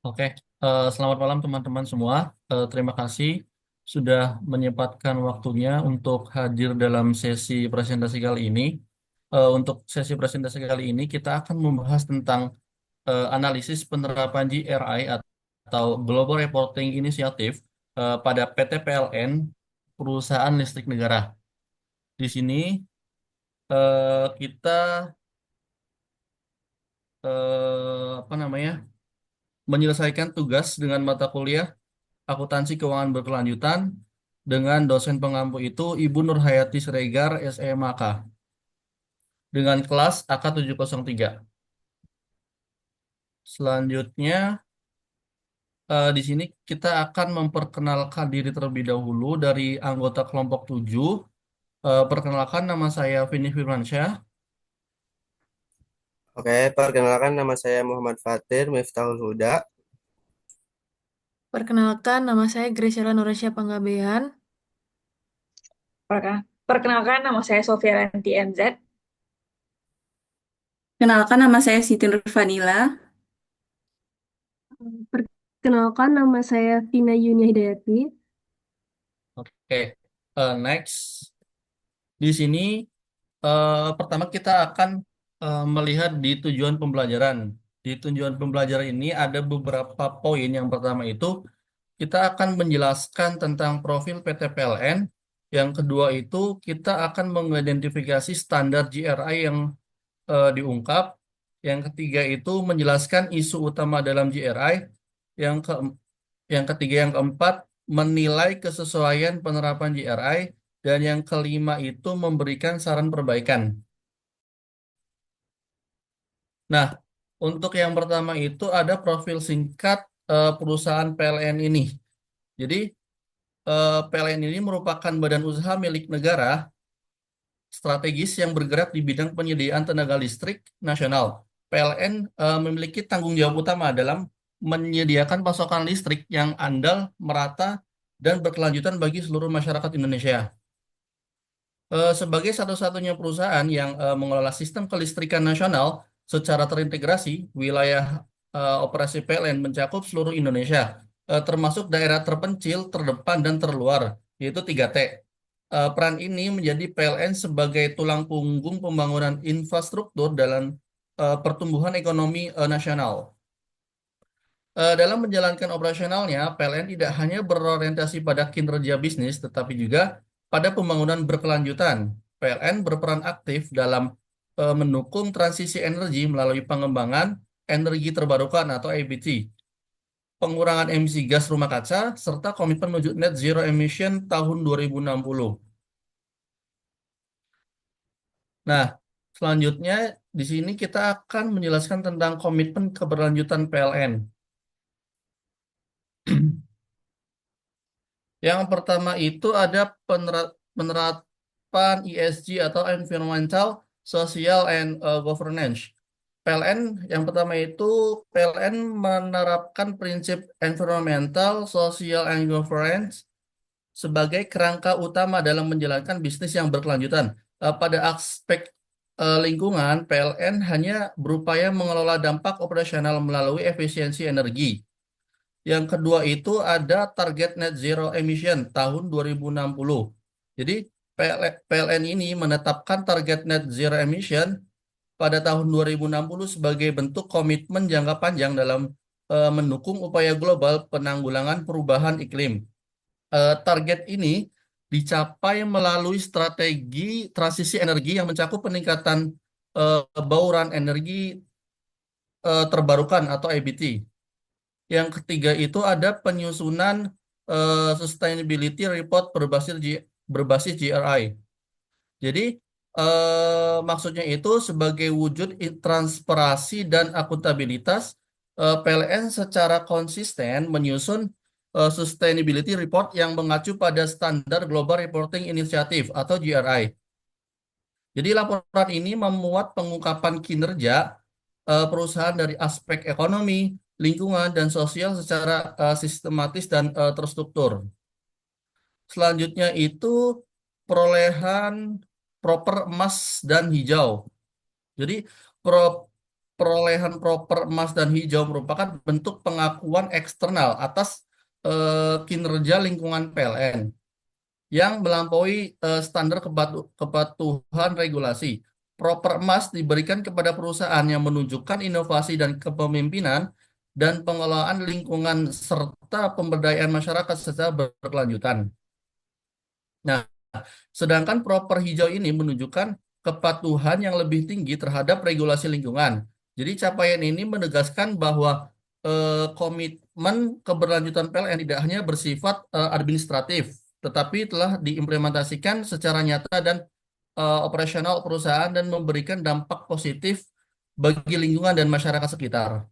Oke, selamat malam teman-teman semua. Terima kasih sudah menyempatkan waktunya untuk hadir dalam sesi presentasi kali ini. Untuk sesi presentasi kali ini kita akan membahas tentang analisis penerapan GRI atau Global Reporting Initiative pada PT PLN, perusahaan listrik negara. Di sini kita apa namanya menyelesaikan tugas dengan mata kuliah Akuntansi Keuangan Berkelanjutan dengan dosen pengampu itu Ibu Nurhayati Siregar, SEMAK, dengan kelas AK 703. Selanjutnya, di sini kita akan memperkenalkan diri terlebih dahulu dari anggota kelompok 7. Perkenalkan, nama saya Vini Firmansyah. Oke, perkenalkan nama saya Muhammad Fatir Miftahul Huda. Perkenalkan, nama saya Graciela Norasya Panggabean. Perkenalkan, nama saya Sofia Lanti MZ. Kenalkan nama saya Siti Nurfanila. Perkenalkan, nama saya Vina Yunia Hidayati. Oke, next. Di sini pertama kita akan melihat di tujuan pembelajaran. Di tujuan pembelajaran ini ada beberapa poin. Yang pertama itu kita akan menjelaskan tentang profil PT PLN. Yang kedua itu kita akan mengidentifikasi standar GRI yang diungkap. Yang ketiga itu menjelaskan isu utama dalam GRI. Yang ke yang ketiga, yang keempat menilai kesesuaian penerapan GRI. Dan yang kelima itu memberikan saran perbaikan. Nah, untuk yang pertama itu ada profil singkat perusahaan PLN ini. Jadi, PLN ini merupakan badan usaha milik negara strategis yang bergerak di bidang penyediaan tenaga listrik nasional. PLN memiliki tanggung jawab utama dalam menyediakan pasokan listrik yang andal, merata, dan berkelanjutan bagi seluruh masyarakat Indonesia. Sebagai satu-satunya perusahaan yang mengelola sistem kelistrikan nasional secara terintegrasi, wilayah operasi PLN mencakup seluruh Indonesia, termasuk daerah terpencil, terdepan, dan terluar, yaitu 3T. Peran ini menjadi PLN sebagai tulang punggung pembangunan infrastruktur dalam pertumbuhan ekonomi nasional. Dalam menjalankan operasionalnya, PLN tidak hanya berorientasi pada kinerja bisnis, tetapi juga pada pembangunan berkelanjutan. PLN berperan aktif dalam mendukung transisi energi melalui pengembangan energi terbarukan atau EBT, pengurangan emisi gas rumah kaca, serta komitmen menuju net zero emission tahun 2060. Nah, selanjutnya di sini kita akan menjelaskan tentang komitmen keberlanjutan PLN. Yang pertama itu ada penerapan ESG atau Environmental, Social, and Governance. PLN yang pertama itu PLN menerapkan prinsip environmental, social, and governance sebagai kerangka utama dalam menjalankan bisnis yang berkelanjutan. Pada aspek lingkungan, PLN hanya berupaya mengelola dampak operasional melalui efisiensi energi. Yang kedua itu ada target net zero emission tahun 2060. Jadi PLN ini menetapkan target net zero emission pada tahun 2060 sebagai bentuk komitmen jangka panjang dalam mendukung upaya global penanggulangan perubahan iklim. Target ini dicapai melalui strategi transisi energi yang mencakup peningkatan bauran energi terbarukan atau EBT. Yang ketiga itu ada penyusunan sustainability report berbasis GRI. Jadi maksudnya itu sebagai wujud transparansi dan akuntabilitas, PLN secara konsisten menyusun sustainability report yang mengacu pada standar Global Reporting Initiative atau GRI. Jadi laporan ini memuat pengungkapan kinerja perusahaan dari aspek ekonomi, lingkungan, dan sosial secara sistematis dan terstruktur. Selanjutnya itu perolehan proper emas dan hijau. Jadi perolehan proper emas dan hijau merupakan bentuk pengakuan eksternal atas kinerja lingkungan PLN yang melampaui standar kepatuhan regulasi. Proper emas diberikan kepada perusahaan yang menunjukkan inovasi dan kepemimpinan dan pengelolaan lingkungan serta pemberdayaan masyarakat secara berkelanjutan. Nah, sedangkan proper hijau ini menunjukkan kepatuhan yang lebih tinggi terhadap regulasi lingkungan. Jadi capaian ini menegaskan bahwa komitmen keberlanjutan PLN tidak hanya bersifat administratif, tetapi telah diimplementasikan secara nyata dan operasional perusahaan dan memberikan dampak positif bagi lingkungan dan masyarakat sekitar.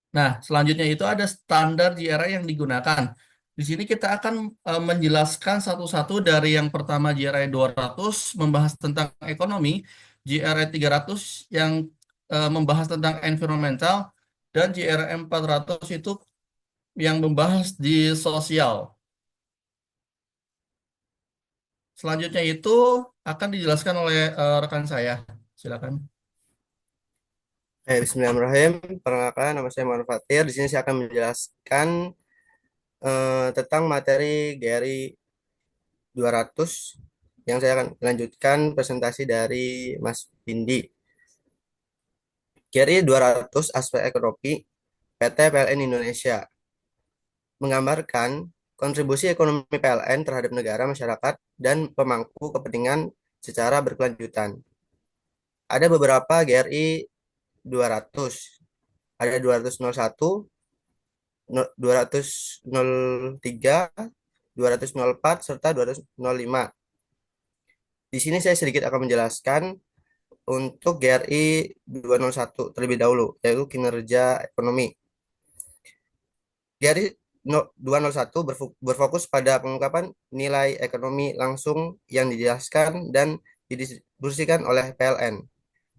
Nah, selanjutnya itu ada standar JRI yang digunakan. Di sini kita akan menjelaskan satu-satu dari yang pertama JRI 200 membahas tentang ekonomi, JRI 300 yang membahas tentang environmental, dan JRI 400 itu yang membahas di sosial. Selanjutnya itu akan dijelaskan oleh rekan saya. Silakan. Bismillahirrahmanirrahim. Perkenalkan, nama saya Muhammad Fatir. Di sini saya akan menjelaskan tentang materi GRI 200 yang saya akan lanjutkan presentasi dari Mas Bindi. GRI 200 aspek ekonomi PT PLN Indonesia menggambarkan kontribusi ekonomi PLN terhadap negara, masyarakat, dan pemangku kepentingan secara berkelanjutan. Ada beberapa GRI 200. Ada 201, 203, 204, serta 205. Di sini saya sedikit akan menjelaskan untuk GRI 201 terlebih dahulu, yaitu kinerja ekonomi. GRI 201 berfokus pada pengungkapan nilai ekonomi langsung yang dijelaskan dan didistribusikan oleh PLN.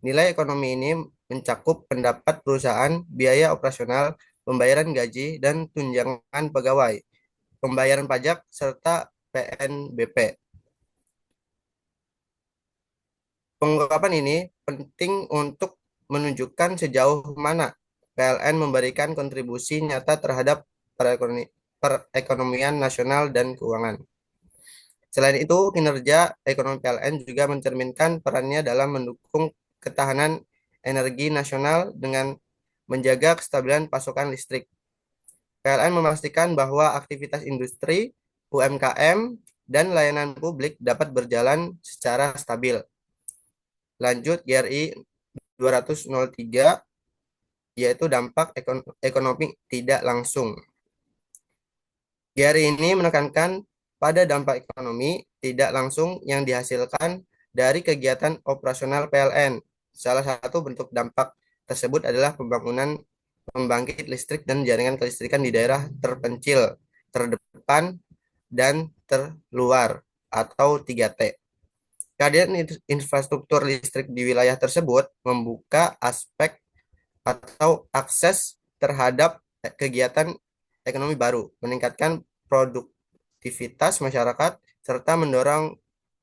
Nilai ekonomi ini mencakup pendapat perusahaan, biaya operasional, pembayaran gaji dan tunjangan pegawai, pembayaran pajak, serta PNBP. Pengungkapan ini penting untuk menunjukkan sejauh mana PLN memberikan kontribusi nyata terhadap perekonomian nasional dan keuangan. Selain itu, kinerja ekonomi PLN juga mencerminkan perannya dalam mendukung ketahanan energi nasional dengan menjaga kestabilan pasokan listrik. PLN memastikan bahwa aktivitas industri, UMKM, dan layanan publik dapat berjalan secara stabil. Lanjut GRI 203, yaitu dampak ekonomi tidak langsung. GRI ini menekankan pada dampak ekonomi tidak langsung yang dihasilkan dari kegiatan operasional PLN. Salah satu bentuk dampak tersebut adalah pembangunan pembangkit listrik dan jaringan kelistrikan di daerah terpencil, terdepan, dan terluar atau 3T. Kehadiran infrastruktur listrik di wilayah tersebut membuka aspek atau akses terhadap kegiatan ekonomi baru, meningkatkan produktivitas masyarakat, serta mendorong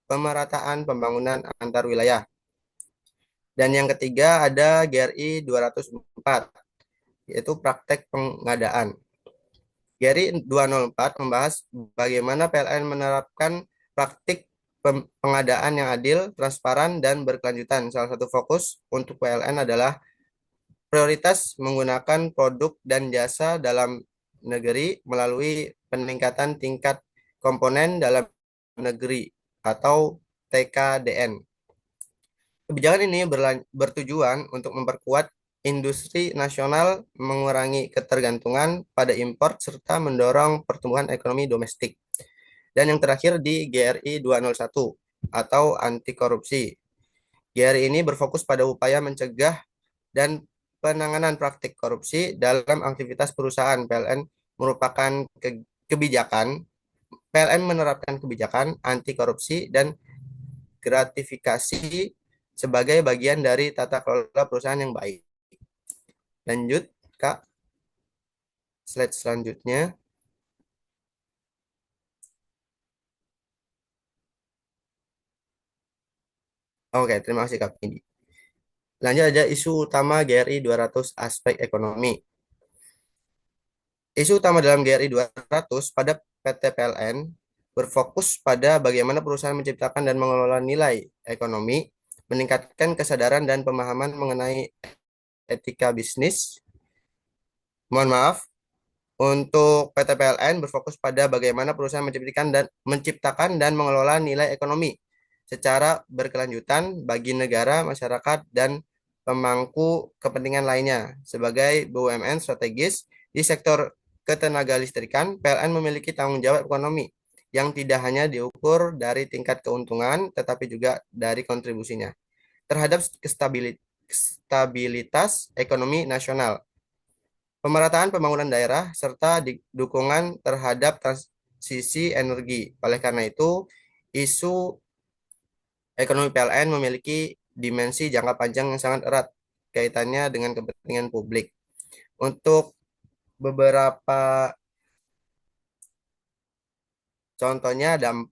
pemerataan pembangunan antar wilayah. Dan yang ketiga ada GRI 204, yaitu praktek pengadaan. GRI 204 membahas bagaimana PLN menerapkan praktik pengadaan yang adil, transparan, dan berkelanjutan. Salah satu fokus untuk PLN adalah prioritas menggunakan produk dan jasa dalam negeri melalui peningkatan tingkat komponen dalam negeri atau TKDN. Kebijakan ini bertujuan untuk memperkuat industri nasional, mengurangi ketergantungan pada impor, serta mendorong pertumbuhan ekonomi domestik. Dan yang terakhir di GRI 201 atau anti korupsi. GRI ini berfokus pada upaya mencegah dan penanganan praktik korupsi dalam aktivitas perusahaan. PLN menerapkan kebijakan anti korupsi dan gratifikasi sebagai bagian dari tata kelola perusahaan yang baik. Lanjut, Kak. Slide selanjutnya. Oke, terima kasih Kak Vindi. Lanjut ada isu utama GRI 200 aspek ekonomi. Isu utama dalam GRI 200 pada PT PLN berfokus pada bagaimana perusahaan menciptakan dan mengelola nilai ekonomi, meningkatkan kesadaran dan pemahaman mengenai etika bisnis. Mohon maaf, untuk PT PLN berfokus pada bagaimana perusahaan menciptakan dan mengelola nilai ekonomi secara berkelanjutan bagi negara, masyarakat, dan pemangku kepentingan lainnya. Sebagai BUMN strategis di sektor ketenagalistrikan, PLN memiliki tanggung jawab ekonomi yang tidak hanya diukur dari tingkat keuntungan, tetapi juga dari kontribusinya terhadap stabilitas ekonomi nasional, pemerataan pembangunan daerah, serta dukungan terhadap transisi energi. Oleh karena itu, isu ekonomi PLN memiliki dimensi jangka panjang yang sangat erat kaitannya dengan kepentingan publik. Untuk beberapa contohnya ada 4,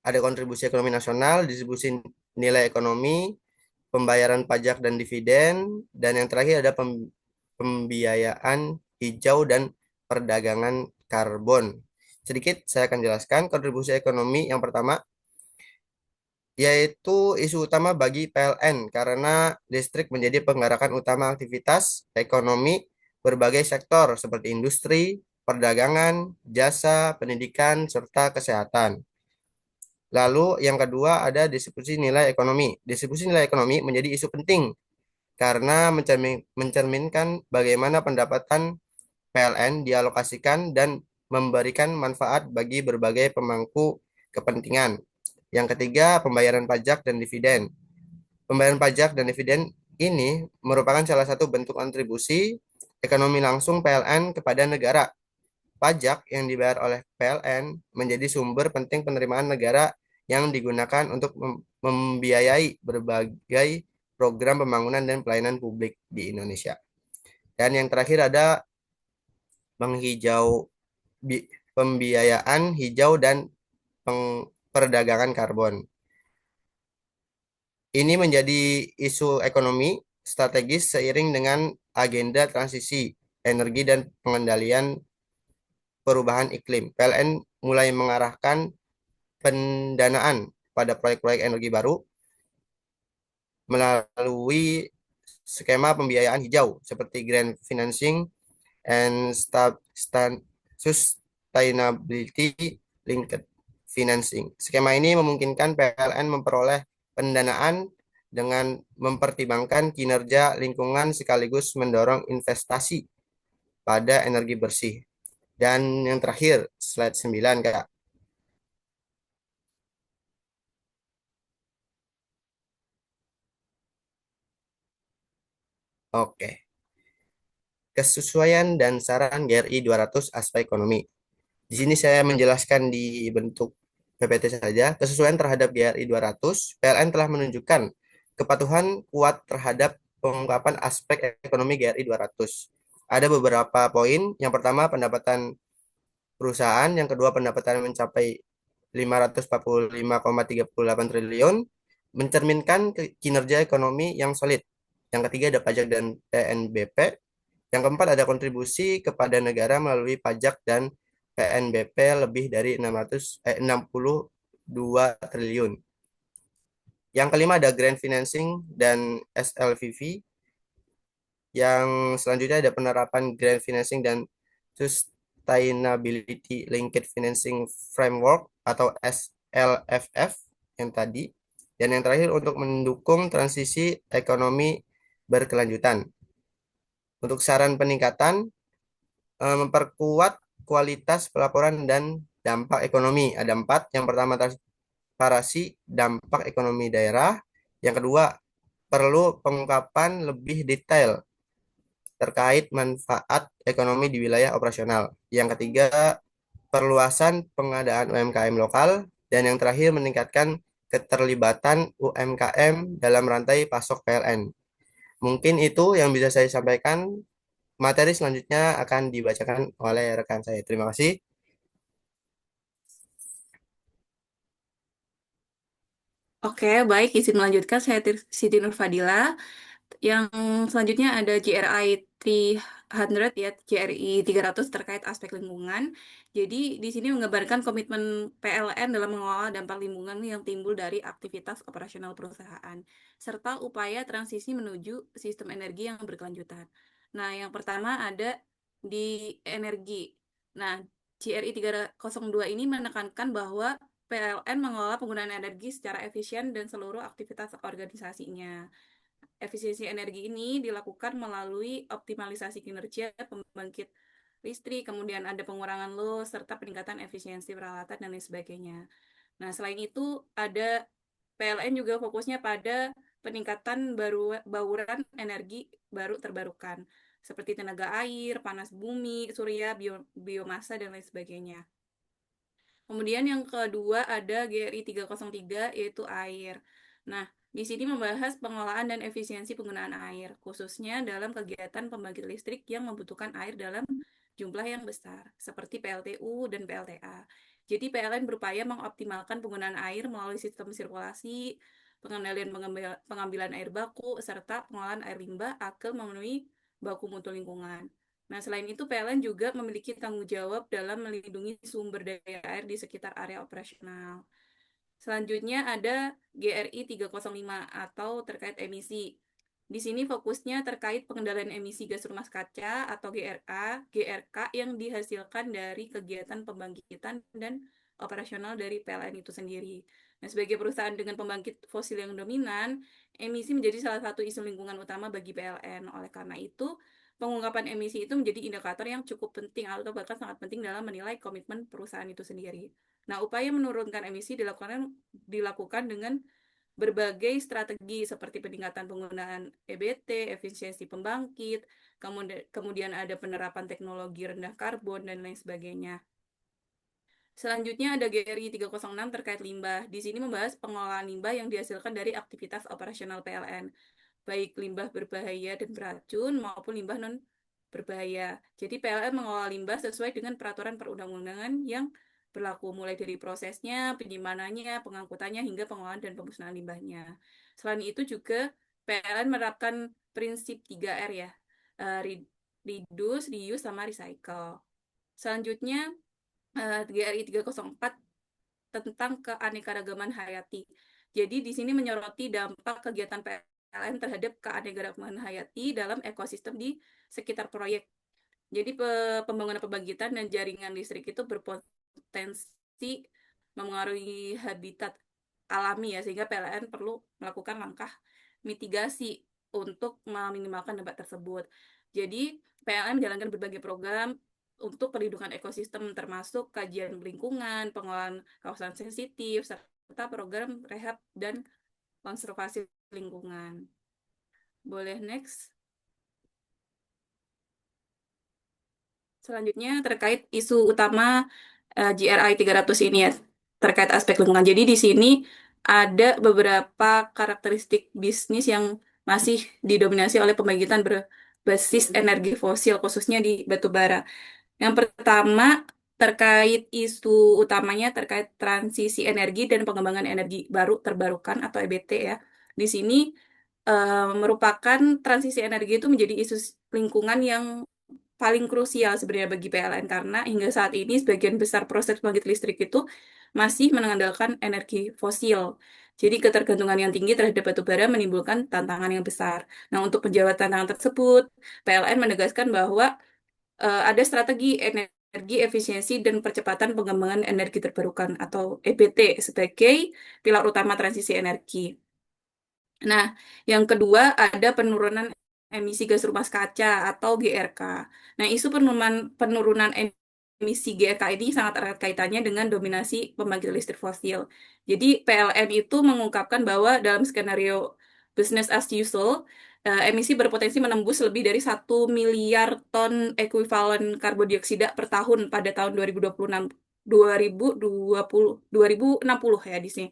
ada kontribusi ekonomi nasional, distribusi nilai ekonomi, pembayaran pajak dan dividen, dan yang terakhir ada pembiayaan hijau dan perdagangan karbon. Sedikit saya akan jelaskan kontribusi ekonomi yang pertama, yaitu isu utama bagi PLN karena listrik menjadi penggarakan utama aktivitas ekonomi berbagai sektor seperti industri, perdagangan, jasa, pendidikan, serta kesehatan. Lalu yang kedua ada distribusi nilai ekonomi. Distribusi nilai ekonomi menjadi isu penting karena mencerminkan bagaimana pendapatan PLN dialokasikan dan memberikan manfaat bagi berbagai pemangku kepentingan. Yang ketiga, pembayaran pajak dan dividen. Pembayaran pajak dan dividen ini merupakan salah satu bentuk kontribusi ekonomi langsung PLN kepada negara. Pajak yang dibayar oleh PLN menjadi sumber penting penerimaan negara yang digunakan untuk membiayai berbagai program pembangunan dan pelayanan publik di Indonesia. Dan yang terakhir ada menghijau pembiayaan hijau dan perdagangan karbon. Ini menjadi isu ekonomi strategis seiring dengan agenda transisi energi dan pengendalian perubahan iklim. PLN mulai mengarahkan pendanaan pada proyek-proyek energi baru melalui skema pembiayaan hijau seperti grant financing and sustainability linked financing. Skema ini memungkinkan PLN memperoleh pendanaan dengan mempertimbangkan kinerja lingkungan sekaligus mendorong investasi pada energi bersih. Dan yang terakhir, slide 9, Kak. Oke. Kesesuaian dan saran GRI 200 aspek ekonomi. Di sini saya menjelaskan di bentuk PPT saja. Kesesuaian terhadap GRI 200, PLN telah menunjukkan kepatuhan kuat terhadap pengungkapan aspek ekonomi GRI 200. Ada beberapa poin. Yang pertama, pendapatan perusahaan. Yang kedua, pendapatan mencapai 545,38 triliun, mencerminkan kinerja ekonomi yang solid. Yang ketiga, ada pajak dan PNBP. Yang keempat, ada kontribusi kepada negara melalui pajak dan PNBP lebih dari 62 triliun. Yang kelima, ada grant financing dan SLVV. Yang selanjutnya ada penerapan grant financing dan Sustainability Linked Financing Framework atau SLFF yang tadi. Dan yang terakhir untuk mendukung transisi ekonomi berkelanjutan. Untuk saran peningkatan, memperkuat kualitas pelaporan dan dampak ekonomi. Ada 4. Yang pertama, transparansi dampak ekonomi daerah. Yang kedua, perlu pengungkapan lebih detail terkait manfaat ekonomi di wilayah operasional. Yang ketiga, perluasan pengadaan UMKM lokal. Dan yang terakhir, meningkatkan keterlibatan UMKM dalam rantai pasok PLN. Mungkin itu yang bisa saya sampaikan. Materi selanjutnya akan dibacakan oleh rekan saya. Terima kasih. Oke, baik, izin melanjutkan. Saya Siti Nurfadila. Yang selanjutnya ada GRI 300 ya, GRI 300 terkait aspek lingkungan. Jadi di sini menggambarkan komitmen PLN dalam mengelola dampak lingkungan yang timbul dari aktivitas operasional perusahaan, serta upaya transisi menuju sistem energi yang berkelanjutan. Nah, yang pertama ada di energi. Nah, GRI 302 ini menekankan bahwa PLN mengelola penggunaan energi secara efisien dan seluruh aktivitas organisasinya. Efisiensi energi ini dilakukan melalui optimalisasi kinerja pembangkit listrik, kemudian ada pengurangan loss, serta peningkatan efisiensi peralatan dan lain sebagainya. Nah, selain itu ada PLN juga fokusnya pada peningkatan bauran energi baru terbarukan, seperti tenaga air, panas bumi, surya, biomasa, dan lain sebagainya. Kemudian yang kedua ada GRI 303 yaitu air. Nah, di sini membahas pengelolaan dan efisiensi penggunaan air, khususnya dalam kegiatan pembangkit listrik yang membutuhkan air dalam jumlah yang besar, seperti PLTU dan PLTA. Jadi PLN berupaya mengoptimalkan penggunaan air melalui sistem sirkulasi, pengendalian pengambilan air baku, serta pengolahan air limbah agar memenuhi baku mutu lingkungan. Nah, selain itu, PLN juga memiliki tanggung jawab dalam melindungi sumber daya air di sekitar area operasional. Selanjutnya ada GRI 305 atau terkait emisi. Di sini fokusnya terkait pengendalian emisi gas rumah kaca atau GRK yang dihasilkan dari kegiatan pembangkitan dan operasional dari PLN itu sendiri. Nah, sebagai perusahaan dengan pembangkit fosil yang dominan, emisi menjadi salah satu isu lingkungan utama bagi PLN. Oleh karena itu, pengungkapan emisi itu menjadi indikator yang cukup penting atau bahkan sangat penting dalam menilai komitmen perusahaan itu sendiri. Nah, upaya menurunkan emisi dilakukan dengan berbagai strategi seperti peningkatan penggunaan EBT, efisiensi pembangkit, kemudian ada penerapan teknologi rendah karbon, dan lain sebagainya. Selanjutnya ada GRI 306 terkait limbah. Di sini membahas pengolahan limbah yang dihasilkan dari aktivitas operasional PLN, baik limbah berbahaya dan beracun maupun limbah non berbahaya. Jadi PLN mengelola limbah sesuai dengan peraturan perundang-undangan yang berlaku, mulai dari prosesnya, penyimpanan,nya, pengangkutannya, hingga pengolahan dan pemusnahan limbahnya. Selain itu juga PLN menerapkan prinsip 3R ya, reduce, reuse, sama recycle. Selanjutnya GRI 304 tentang keanekaragaman hayati. Jadi di sini menyoroti dampak kegiatan PLN terhadap keanekaragaman hayati dalam ekosistem di sekitar proyek. Jadi pembangunan pembangkitan dan jaringan listrik itu berpotensi memengaruhi habitat alami ya, sehingga PLN perlu melakukan langkah mitigasi untuk meminimalkan dampak tersebut. Jadi PLN menjalankan berbagai program untuk perlindungan ekosistem termasuk kajian lingkungan, pengolahan kawasan sensitif, serta program rehab dan konservasi lingkungan. Boleh next. Selanjutnya terkait isu utama GRI 300 ini ya, terkait aspek lingkungan. Jadi di sini ada beberapa karakteristik bisnis yang masih didominasi oleh pembangkitan berbasis energi fosil, khususnya di batu bara. Yang pertama terkait isu utamanya terkait transisi energi dan pengembangan energi baru terbarukan atau EBT ya. Di sini merupakan transisi energi itu menjadi isu lingkungan yang paling krusial sebenarnya bagi PLN karena hingga saat ini sebagian besar proses pembangkit listrik itu masih mengandalkan energi fosil. Jadi ketergantungan yang tinggi terhadap batu bara menimbulkan tantangan yang besar. Nah, untuk menjawab tantangan tersebut, PLN menegaskan bahwa ada strategi energi efisiensi dan percepatan pengembangan energi terbarukan atau EBT sebagai pilar utama transisi energi. Nah, yang kedua ada penurunan emisi gas rumah kaca atau GRK. Nah, isu penurunan emisi GRK ini sangat erat kaitannya dengan dominasi pembangkit listrik fosil. Jadi, PLN itu mengungkapkan bahwa dalam skenario business as usual, emisi berpotensi menembus lebih dari 1 miliar ton ekuivalen karbon dioksida per tahun pada tahun 2060 ya di sini.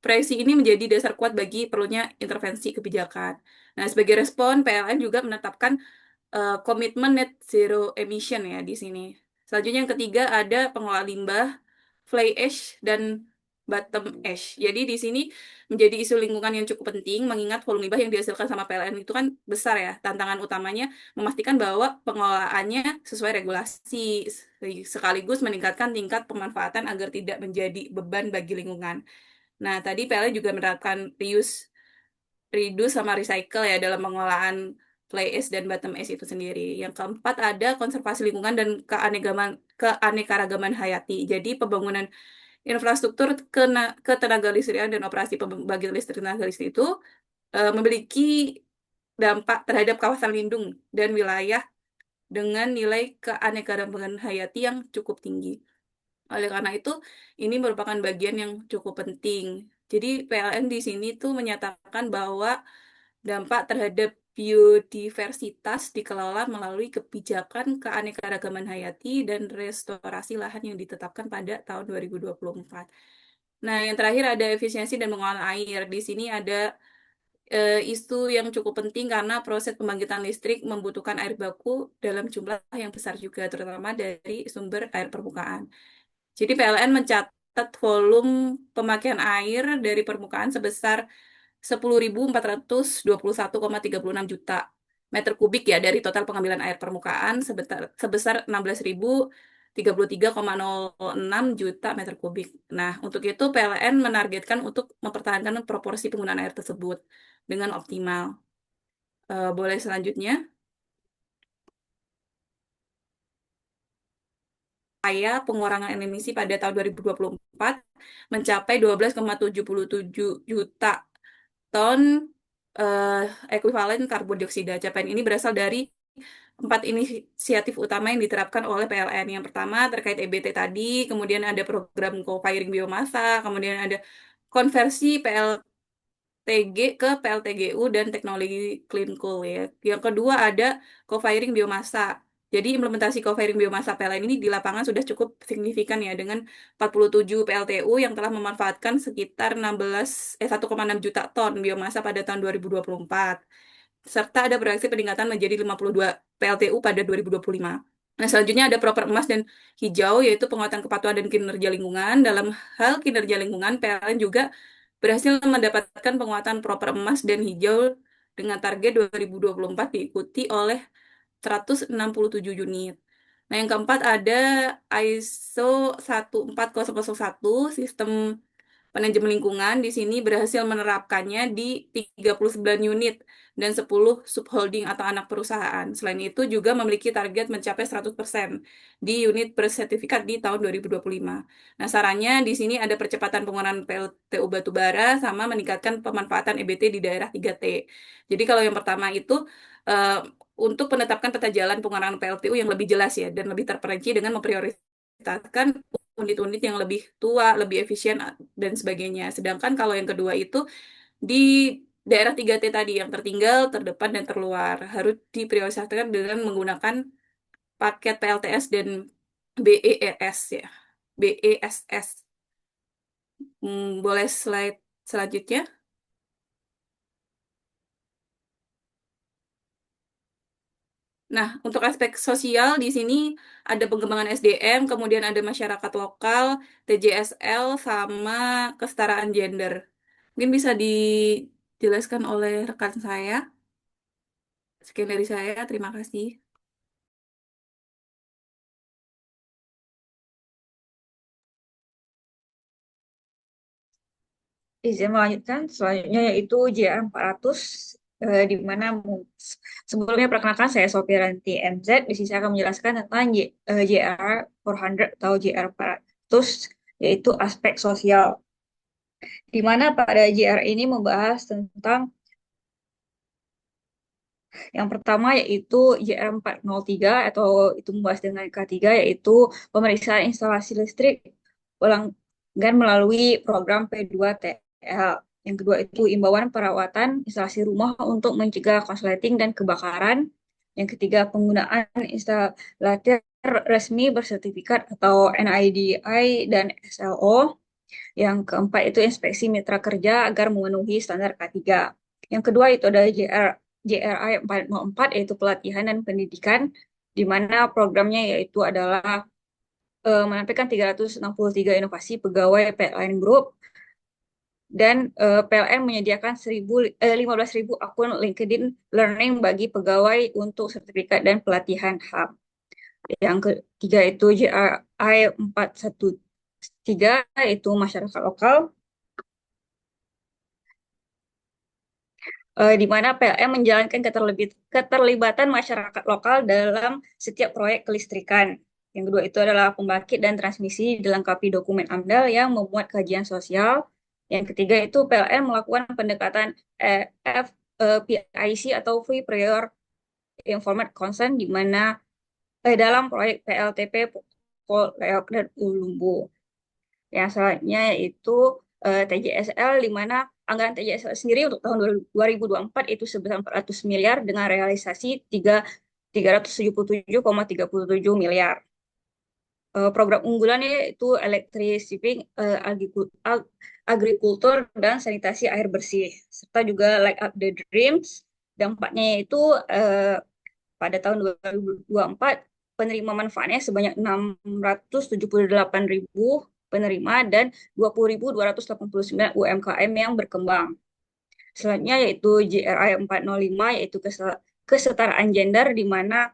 Proyeksi ini menjadi dasar kuat bagi perlunya intervensi kebijakan. Nah, sebagai respon, PLN juga menetapkan komitmen net zero emission ya di sini. Selanjutnya yang ketiga ada pengelolaan limbah, fly ash, dan bottom ash. Jadi di sini menjadi isu lingkungan yang cukup penting, mengingat volume limbah yang dihasilkan sama PLN itu kan besar ya. Tantangan utamanya memastikan bahwa pengelolaannya sesuai regulasi, sekaligus meningkatkan tingkat pemanfaatan agar tidak menjadi beban bagi lingkungan. Nah, tadi PLN juga menerapkan reduce sama recycle ya dalam pengelolaan fly ash dan bottom ash itu sendiri. Yang keempat ada konservasi lingkungan dan keanekaragaman hayati. Jadi pembangunan infrastruktur ketenaga listrikan dan operasi pembangkit listrik tenaga listrik itu memiliki dampak terhadap kawasan lindung dan wilayah dengan nilai keanekaragaman hayati yang cukup tinggi. Oleh karena itu, ini merupakan bagian yang cukup penting. Jadi PLN di sini tuh menyatakan bahwa dampak terhadap biodiversitas dikelola melalui kebijakan keanekaragaman hayati dan restorasi lahan yang ditetapkan pada tahun 2024. Nah, yang terakhir ada efisiensi dan pengelolaan air. Di sini ada isu yang cukup penting karena proses pembangkitan listrik membutuhkan air baku dalam jumlah yang besar juga, terutama dari sumber air permukaan. Jadi PLN mencatat volume pemakaian air dari permukaan sebesar 10.421,36 juta meter kubik ya dari total pengambilan air permukaan sebesar 16.033,06 juta meter kubik. Nah, untuk itu PLN menargetkan untuk mempertahankan proporsi penggunaan air tersebut dengan optimal. Boleh selanjutnya? Pengurangan emisi pada tahun 2024 mencapai 12,77 juta ton ekuivalen karbon dioksida. Capaian ini berasal dari 4 inisiatif utama yang diterapkan oleh PLN. Yang pertama terkait EBT tadi, kemudian ada program co-firing biomasa, kemudian ada konversi PLTG ke PLTGU dan teknologi clean coal ya. Yang kedua ada co-firing biomasa. Jadi implementasi co-firing biomasa PLN ini di lapangan sudah cukup signifikan ya dengan 47 PLTU yang telah memanfaatkan sekitar 1,6 juta ton biomasa pada tahun 2024. Serta ada proyeksi peningkatan menjadi 52 PLTU pada 2025. Nah, selanjutnya ada proper emas dan hijau, yaitu penguatan kepatuhan dan kinerja lingkungan. Dalam hal kinerja lingkungan, PLN juga berhasil mendapatkan penguatan proper emas dan hijau dengan target 2024 diikuti oleh 167 unit. Nah, yang keempat ada ISO 14001, sistem manajemen lingkungan di sini berhasil menerapkannya di 39 unit dan 10 subholding atau anak perusahaan. Selain itu juga memiliki target mencapai 100% di unit bersertifikat di tahun 2025. Nah, sarannya di sini ada percepatan penggunaan PLTU batubara sama meningkatkan pemanfaatan EBT di daerah 3T. Jadi kalau yang pertama itu eh, untuk menetapkan peta jalan penggunaan PLTU yang lebih jelas ya dan lebih terperinci dengan memprioritaskan unit-unit yang lebih tua, lebih efisien, dan sebagainya. Sedangkan kalau yang kedua itu di daerah 3T tadi yang tertinggal, terdepan, dan terluar harus diprioritaskan dengan menggunakan paket PLTS dan BEES ya. BESS. Boleh slide selanjutnya? Nah, untuk aspek sosial di sini ada pengembangan SDM, kemudian ada masyarakat lokal, TJSL, sama kesetaraan gender. Mungkin bisa dijelaskan oleh rekan saya. Sekian dari saya, terima kasih. Izin melanjutkan, selanjutnya yaitu JR 400, di mana sebelumnya perkenalkan saya Sofia Ranti MZ. Di sini saya akan menjelaskan tentang JR 400 atau JR 400, yaitu aspek sosial. Di mana pada JR ini membahas tentang yang pertama yaitu JR 403 atau itu membahas dengan K3 yaitu pemeriksaan instalasi listrik pelanggan melalui program P2TL. Yang kedua itu imbauan perawatan instalasi rumah untuk mencegah korsleting dan kebakaran. Yang ketiga penggunaan instalator resmi bersertifikat atau NIDI dan SLO. Yang keempat itu inspeksi mitra kerja agar memenuhi standar K3. Yang kedua itu ada JRI 404 yaitu pelatihan dan pendidikan, di mana programnya yaitu adalah menampilkan 363 inovasi pegawai PLN Group, dan PLN menyediakan 15.000 akun LinkedIn Learning bagi pegawai untuk sertifikat dan pelatihan HAM. Yang ketiga itu JRI 413, yaitu masyarakat lokal, di mana PLN menjalankan keterlibatan masyarakat lokal dalam setiap proyek kelistrikan. Yang kedua itu adalah pembangkit dan transmisi dilengkapi dokumen AMDAL yang memuat kajian sosial. Yang ketiga itu PLN melakukan pendekatan PIC atau Free Prior Informed Consent di mana dalam proyek PLTP Pol Reok dan Ulumbu. Yang selanjutnya yaitu TJSL, di mana anggaran TJSL sendiri untuk tahun 2024 itu sebesar 400 miliar dengan realisasi 377,37 miliar. Program unggulannya itu electrifying agrikultur dan sanitasi air bersih, serta juga Light Up the Dreams. Dampaknya itu pada tahun 2024 penerima manfaatnya sebanyak 678.000 penerima dan 20.289 UMKM yang berkembang. Selanjutnya yaitu JRI 405, yaitu kesetaraan gender, di mana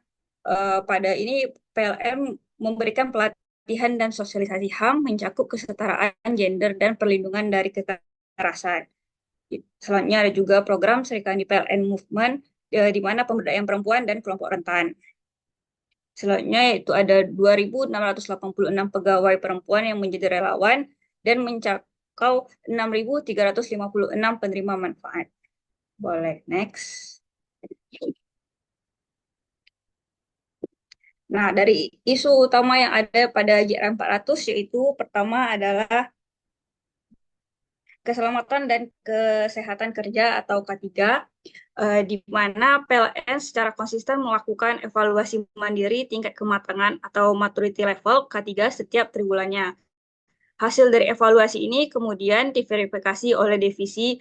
pada ini PLN memberikan pelatihan dan sosialisasi HAM mencakup kesetaraan gender dan perlindungan dari kekerasan. Selanjutnya ada juga program Serikandi PLN Movement, di mana pemberdayaan perempuan dan kelompok rentan. Selanjutnya itu ada 2.686 pegawai perempuan yang menjadi relawan dan mencakup 6.356 penerima manfaat. Boleh, next. Nah, dari isu utama yang ada pada JR 400 yaitu pertama adalah keselamatan dan kesehatan kerja atau K3, di mana PLN secara konsisten melakukan evaluasi mandiri tingkat kematangan atau maturity level K3 setiap triwulannya. Hasil dari evaluasi ini kemudian diverifikasi oleh divisi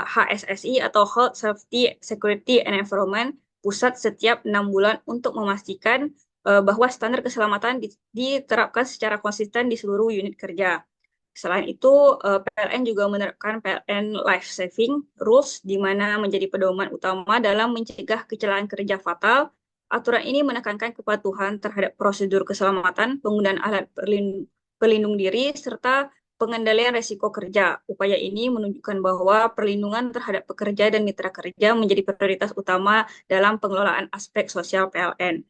HSSI atau Health, Safety, Security, and Environment pusat setiap 6 bulan untuk memastikan bahwa standar keselamatan diterapkan secara konsisten di seluruh unit kerja. Selain itu, PLN juga menerapkan PLN Life Saving Rules, di mana menjadi pedoman utama dalam mencegah kecelakaan kerja fatal. Aturan ini menekankan kepatuhan terhadap prosedur keselamatan, penggunaan alat pelindung diri, serta pengendalian resiko kerja. Upaya ini menunjukkan bahwa perlindungan terhadap pekerja dan mitra kerja menjadi prioritas utama dalam pengelolaan aspek sosial PLN.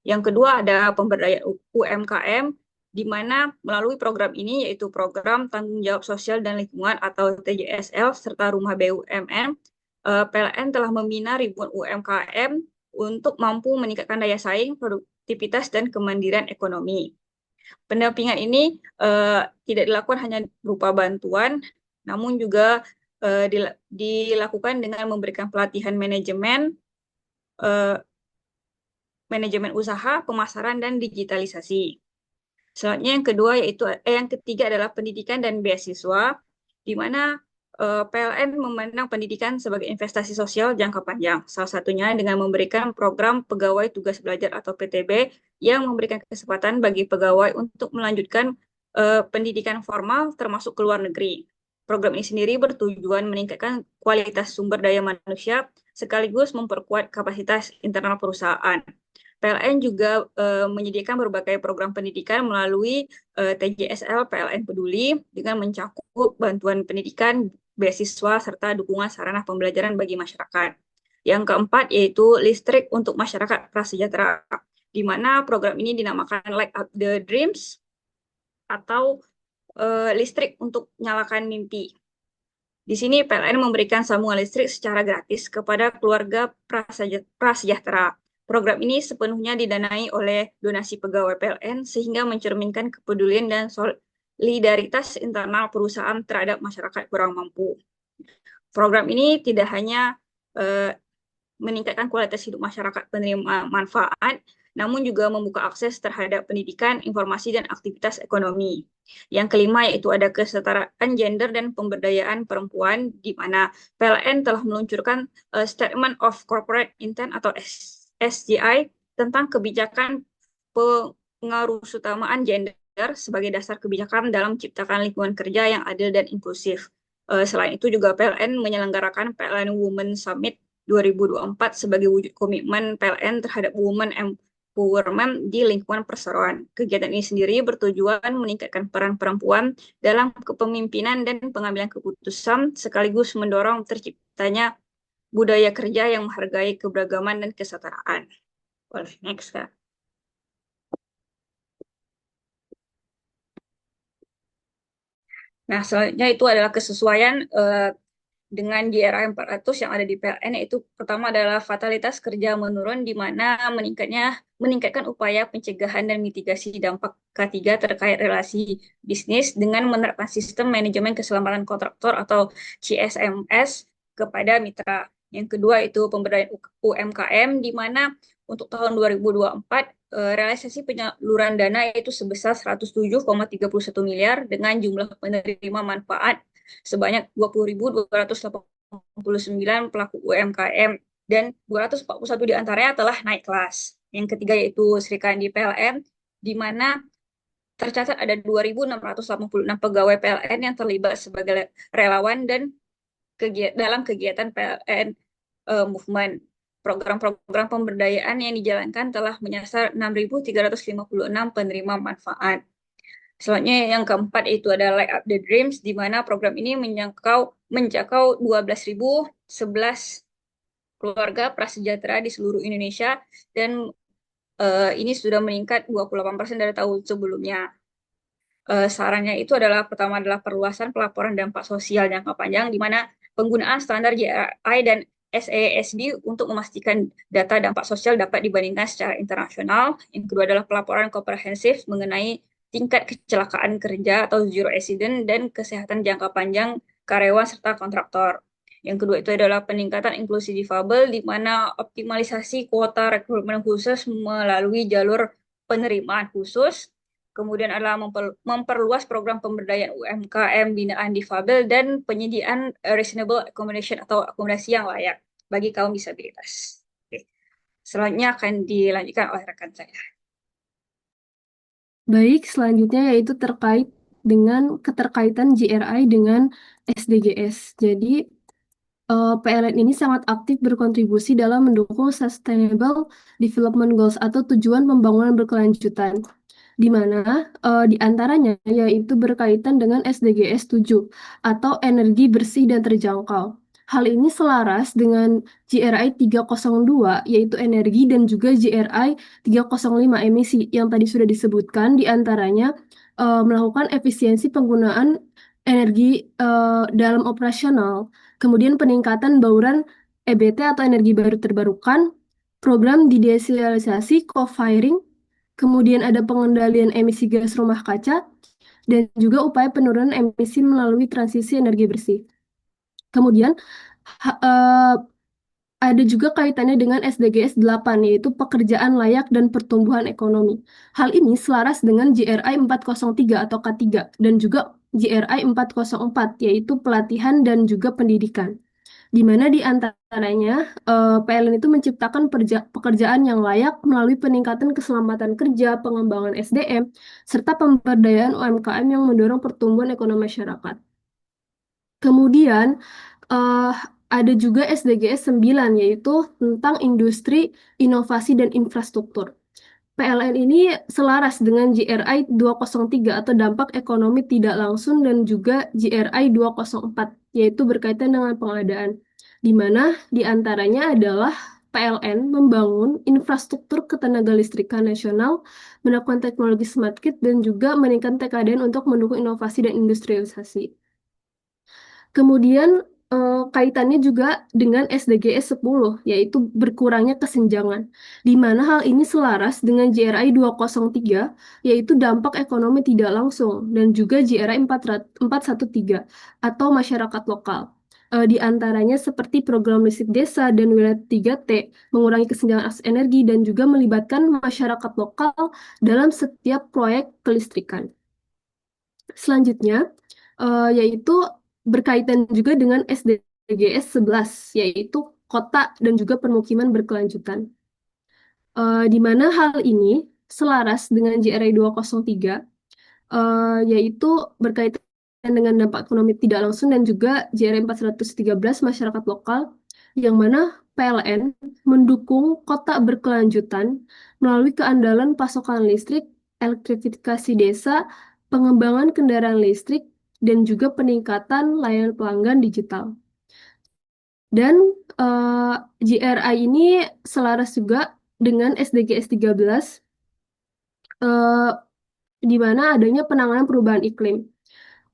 Yang kedua ada pemberdayaan UMKM, di mana melalui program ini, yaitu program Tanggung Jawab Sosial dan Lingkungan atau TJSL, serta Rumah BUMN, PLN telah membina ribuan UMKM untuk mampu meningkatkan daya saing, produktivitas, dan kemandirian ekonomi. Pendampingan ini tidak dilakukan hanya berupa bantuan, namun juga dilakukan dengan memberikan pelatihan manajemen usaha, pemasaran, dan digitalisasi. Selanjutnya yang ketiga adalah pendidikan dan beasiswa, di mana PLN memandang pendidikan sebagai investasi sosial jangka panjang. Salah satunya dengan memberikan program pegawai tugas belajar atau PTB yang memberikan kesempatan bagi pegawai untuk melanjutkan pendidikan formal termasuk ke luar negeri. Program ini sendiri bertujuan meningkatkan kualitas sumber daya manusia sekaligus memperkuat kapasitas internal perusahaan. PLN juga menyediakan berbagai program pendidikan melalui TJSL PLN Peduli dengan mencakup bantuan pendidikan, beasiswa, serta dukungan sarana pembelajaran bagi masyarakat. Yang keempat yaitu listrik untuk masyarakat prasejahtera, di mana program ini dinamakan Light Up the Dreams atau listrik untuk nyalakan mimpi. Di sini PLN memberikan sambungan listrik secara gratis kepada keluarga prasejahtera. Program ini sepenuhnya didanai oleh donasi pegawai PLN sehingga mencerminkan kepedulian dan solidaritas internal perusahaan terhadap masyarakat kurang mampu. Program ini tidak hanya meningkatkan kualitas hidup masyarakat penerima manfaat, namun juga membuka akses terhadap pendidikan, informasi, dan aktivitas ekonomi. Yang kelima yaitu ada kesetaraan gender dan pemberdayaan perempuan, di mana PLN telah meluncurkan Statement of Corporate Intent atau SGI tentang kebijakan pengharusutamaan gender sebagai dasar kebijakan dalam menciptakan lingkungan kerja yang adil dan inklusif. Selain itu juga PLN menyelenggarakan PLN Women Summit 2024 sebagai wujud komitmen PLN terhadap women empowerment di lingkungan perseroan. Kegiatan ini sendiri bertujuan meningkatkan peran perempuan dalam kepemimpinan dan pengambilan keputusan, sekaligus mendorong terciptanya budaya kerja yang menghargai keberagaman dan kesetaraan. Boleh, next, Kak. Nah, selanjutnya itu adalah kesesuaian dengan GRI 400 yang ada di PLN, yaitu pertama adalah fatalitas kerja menurun, di mana meningkatkan upaya pencegahan dan mitigasi dampak K3 terkait relasi bisnis dengan menerapkan sistem manajemen keselamatan kontraktor atau CSMS kepada mitra. Yang kedua itu pemberdayaan UMKM, di mana untuk tahun 2024 realisasi penyaluran dana itu sebesar 107,31 miliar dengan jumlah penerima manfaat sebanyak 20.289 pelaku UMKM dan 241 diantaranya telah naik kelas. Yang ketiga yaitu Serikat di PLN, di mana tercatat ada 2.686 pegawai PLN yang terlibat sebagai relawan dan dalam kegiatan PLN Movement. Program-program pemberdayaan yang dijalankan telah menyasar 6.356 penerima manfaat. Selanjutnya yang keempat itu adalah Light Up the Dreams, di mana program ini menjangkau 12.011 keluarga prasejahtera di seluruh Indonesia, dan ini sudah meningkat 28% dari tahun sebelumnya. Sarannya itu adalah pertama adalah perluasan pelaporan dampak sosial jangka panjang, di mana penggunaan standar GRI dan SASD untuk memastikan data dampak sosial dapat dibandingkan secara internasional. Yang kedua adalah pelaporan komprehensif mengenai tingkat kecelakaan kerja atau zero accident dan kesehatan jangka panjang karyawan serta kontraktor. Yang kedua itu adalah peningkatan inklusi difabel, di mana optimalisasi kuota rekrutmen khusus melalui jalur penerimaan khusus. Kemudian adalah memperluas program pemberdayaan UMKM binaan difabel dan penyediaan reasonable accommodation atau akomodasi yang layak bagi kaum disabilitas. Oke. Selanjutnya akan dilanjutkan oleh rekan saya. Baik, selanjutnya yaitu terkait dengan keterkaitan GRI dengan SDGs. Jadi, PLN ini sangat aktif berkontribusi dalam mendukung Sustainable Development Goals atau tujuan pembangunan berkelanjutan, di mana di antaranya yaitu berkaitan dengan SDGs 7 atau energi bersih dan terjangkau. Hal ini selaras dengan GRI 302 yaitu energi dan juga GRI 305 emisi yang tadi sudah disebutkan, di antaranya melakukan efisiensi penggunaan energi dalam operasional, kemudian peningkatan bauran EBT atau energi baru terbarukan, program didesialisasi co-firing, kemudian ada pengendalian emisi gas rumah kaca, dan juga upaya penurunan emisi melalui transisi energi bersih. Kemudian ada juga kaitannya dengan SDGs 8, yaitu pekerjaan layak dan pertumbuhan ekonomi. Hal ini selaras dengan GRI 403 atau K3 dan juga GRI 404, yaitu pelatihan dan juga pendidikan, di mana di antaranya PLN itu menciptakan pekerjaan yang layak melalui peningkatan keselamatan kerja, pengembangan SDM, serta pemberdayaan UMKM yang mendorong pertumbuhan ekonomi masyarakat. Kemudian ada juga SDGs 9, yaitu tentang industri, inovasi, dan infrastruktur. PLN ini selaras dengan GRI 203 atau dampak ekonomi tidak langsung dan juga GRI 204, yaitu berkaitan dengan pengadaan, di mana diantaranya adalah PLN membangun infrastruktur ketenagalistrikan nasional, melakukan teknologi smart grid, dan juga meningkatkan TKDN untuk mendukung inovasi dan industrialisasi. Kemudian kaitannya juga dengan SDGs 10, yaitu berkurangnya kesenjangan, di mana hal ini selaras dengan GRI 203, yaitu dampak ekonomi tidak langsung, dan juga GRI 413, atau masyarakat lokal. Di antaranya seperti program listrik desa dan wilayah 3T, mengurangi kesenjangan akses energi, dan juga melibatkan masyarakat lokal dalam setiap proyek kelistrikan. Selanjutnya, yaitu berkaitan juga dengan SDGs 11, yaitu kota dan juga permukiman berkelanjutan. Di mana hal ini selaras dengan JRI 203, yaitu berkaitan dengan dampak ekonomi tidak langsung dan juga JRI 413 masyarakat lokal, yang mana PLN mendukung kota berkelanjutan melalui keandalan pasokan listrik, elektrifikasi desa, pengembangan kendaraan listrik, dan juga peningkatan layanan pelanggan digital. Dan GRI ini selaras juga dengan SDGs 13, di mana adanya penanganan perubahan iklim.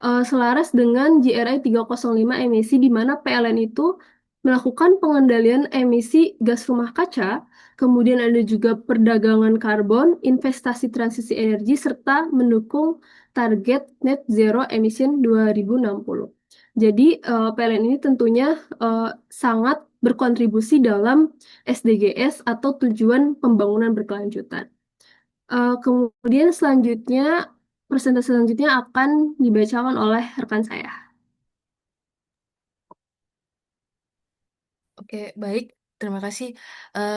Selaras dengan GRI 305 emisi, di mana PLN itu melakukan pengendalian emisi gas rumah kaca, kemudian ada juga perdagangan karbon, investasi transisi energi, serta mendukung target net zero emission 2060. Jadi PLN ini tentunya sangat berkontribusi dalam SDGs atau tujuan pembangunan berkelanjutan. Kemudian presentasi selanjutnya akan dibacakan oleh rekan saya. Oke, baik. Terima kasih.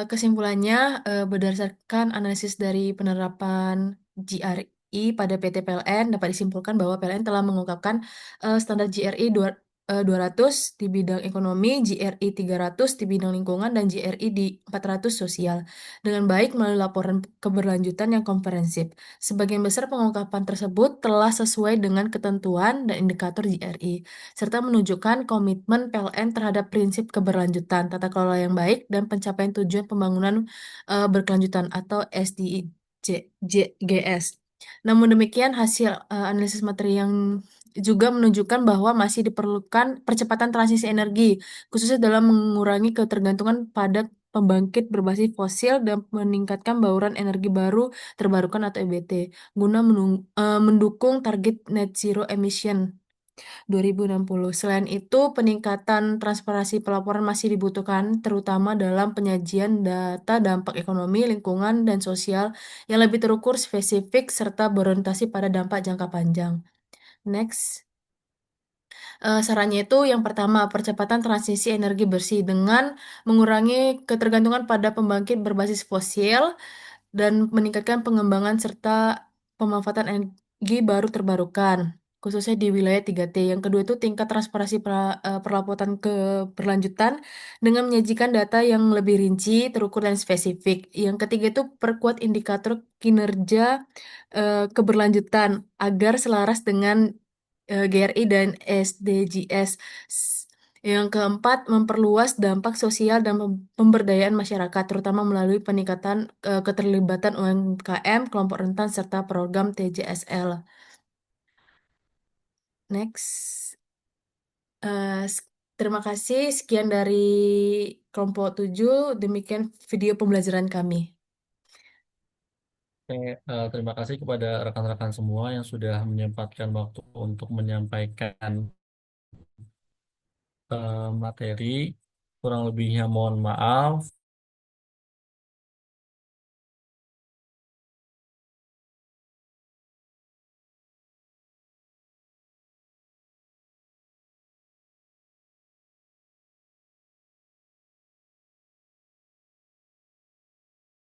Kesimpulannya, berdasarkan analisis dari penerapan GRI pada PT PLN, dapat disimpulkan bahwa PLN telah mengungkapkan standar GRI 200 di bidang ekonomi, GRI 300 di bidang lingkungan, dan GRI di 400 sosial dengan baik melalui laporan keberlanjutan yang komprehensif. Sebagian besar pengungkapan tersebut telah sesuai dengan ketentuan dan indikator GRI, serta menunjukkan komitmen PLN terhadap prinsip keberlanjutan, tata kelola yang baik, dan pencapaian tujuan pembangunan berkelanjutan atau SDGs. Namun demikian, hasil analisis materi yang juga menunjukkan bahwa masih diperlukan percepatan transisi energi, khususnya dalam mengurangi ketergantungan pada pembangkit berbasis fosil dan meningkatkan bauran energi baru terbarukan atau EBT, guna mendukung target net zero emission 2060. Selain itu, peningkatan transparansi pelaporan masih dibutuhkan, terutama dalam penyajian data dampak ekonomi, lingkungan, dan sosial yang lebih terukur, spesifik, serta berorientasi pada dampak jangka panjang. Next. Sarannya itu yang pertama, percepatan transisi energi bersih dengan mengurangi ketergantungan pada pembangkit berbasis fosil dan meningkatkan pengembangan serta pemanfaatan energi baru terbarukan, khususnya di wilayah 3T. Yang kedua itu tingkat transparansi perlaporan keberlanjutan dengan menyajikan data yang lebih rinci, terukur, dan spesifik. Yang ketiga itu perkuat indikator kinerja keberlanjutan agar selaras dengan GRI dan SDGs. Yang keempat, memperluas dampak sosial dan pemberdayaan masyarakat, terutama melalui peningkatan keterlibatan UMKM, kelompok rentan, serta program TJSL. Next. Terima kasih. Sekian dari kelompok 7. Demikian video pembelajaran kami. Oke, terima kasih kepada rekan-rekan semua yang sudah menyempatkan waktu untuk menyampaikan materi. Kurang lebihnya mohon maaf.